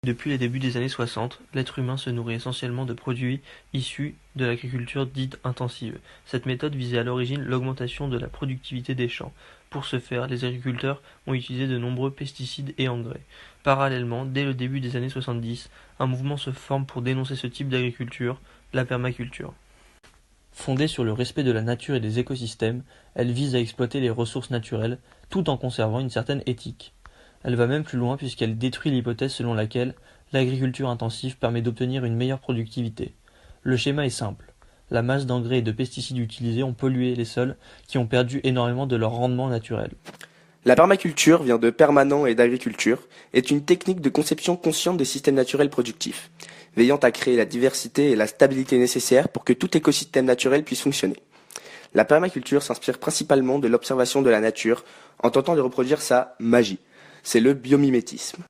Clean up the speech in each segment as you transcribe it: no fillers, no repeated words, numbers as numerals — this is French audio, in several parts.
Depuis les débuts des années 60, l'être humain se nourrit essentiellement de produits issus de l'agriculture dite intensive. Cette méthode visait à l'origine l'augmentation de la productivité des champs. Pour ce faire, les agriculteurs ont utilisé de nombreux pesticides et engrais. Parallèlement, dès le début des années 70, un mouvement se forme pour dénoncer ce type d'agriculture, la permaculture. Fondée sur le respect de la nature et des écosystèmes, elle vise à exploiter les ressources naturelles tout en conservant une certaine éthique. Elle va même plus loin puisqu'elle détruit l'hypothèse selon laquelle l'agriculture intensive permet d'obtenir une meilleure productivité. Le schéma est simple. La masse d'engrais et de pesticides utilisés ont pollué les sols qui ont perdu énormément de leur rendement naturel. La permaculture vient de permanent et d'agriculture, est une technique de conception consciente des systèmes naturels productifs, veillant à créer la diversité et la stabilité nécessaires pour que tout écosystème naturel puisse fonctionner. La permaculture s'inspire principalement de l'observation de la nature en tentant de reproduire sa magie. C'est le biomimétisme.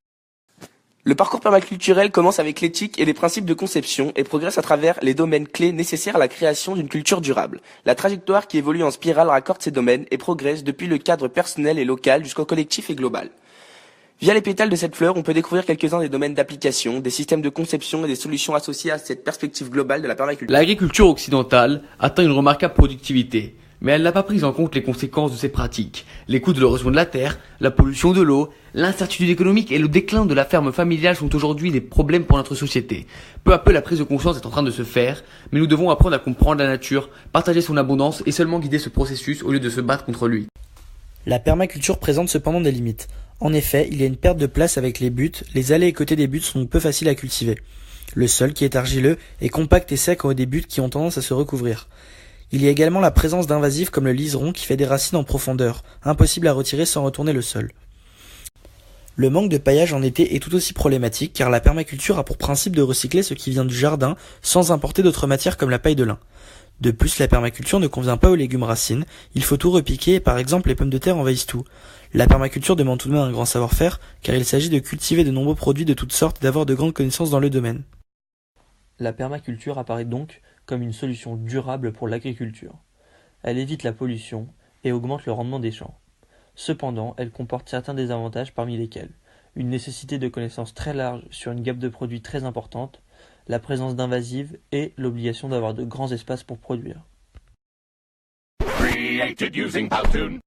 Le parcours permaculturel commence avec l'éthique et les principes de conception et progresse à travers les domaines clés nécessaires à la création d'une culture durable. La trajectoire qui évolue en spirale raccorde ces domaines et progresse depuis le cadre personnel et local jusqu'au collectif et global. Via les pétales de cette fleur, on peut découvrir quelques-uns des domaines d'application, des systèmes de conception et des solutions associées à cette perspective globale de la permaculture. L'agriculture occidentale atteint une remarquable productivité, mais elle n'a pas pris en compte les conséquences de ces pratiques, les coûts de l'érosion de la terre, la pollution de l'eau, l'incertitude économique et le déclin de la ferme familiale sont aujourd'hui des problèmes pour notre société. Peu à peu, la prise de conscience est en train de se faire, mais nous devons apprendre à comprendre la nature, partager son abondance et seulement guider ce processus au lieu de se battre contre lui. La permaculture présente cependant des limites. En effet, il y a une perte de place avec les buttes, les allées et côtés des buttes sont peu faciles à cultiver. Le sol, qui est argileux, est compact et sec au des buttes qui ont tendance à se recouvrir. Il y a également la présence d'invasifs comme le liseron qui fait des racines en profondeur, impossible à retirer sans retourner le sol. Le manque de paillage en été est tout aussi problématique car la permaculture a pour principe de recycler ce qui vient du jardin sans importer d'autres matières comme la paille de lin. De plus, la permaculture ne convient pas aux légumes racines, il faut tout repiquer et par exemple les pommes de terre envahissent tout. La permaculture demande tout de même un grand savoir-faire car il s'agit de cultiver de nombreux produits de toutes sortes et d'avoir de grandes connaissances dans le domaine. La permaculture apparaît donc comme une solution durable pour l'agriculture. Elle évite la pollution et augmente le rendement des champs. Cependant, elle comporte certains désavantages parmi lesquels une nécessité de connaissances très large sur une gamme de produits très importante, la présence d'invasives et l'obligation d'avoir de grands espaces pour produire. Created using Powtoon.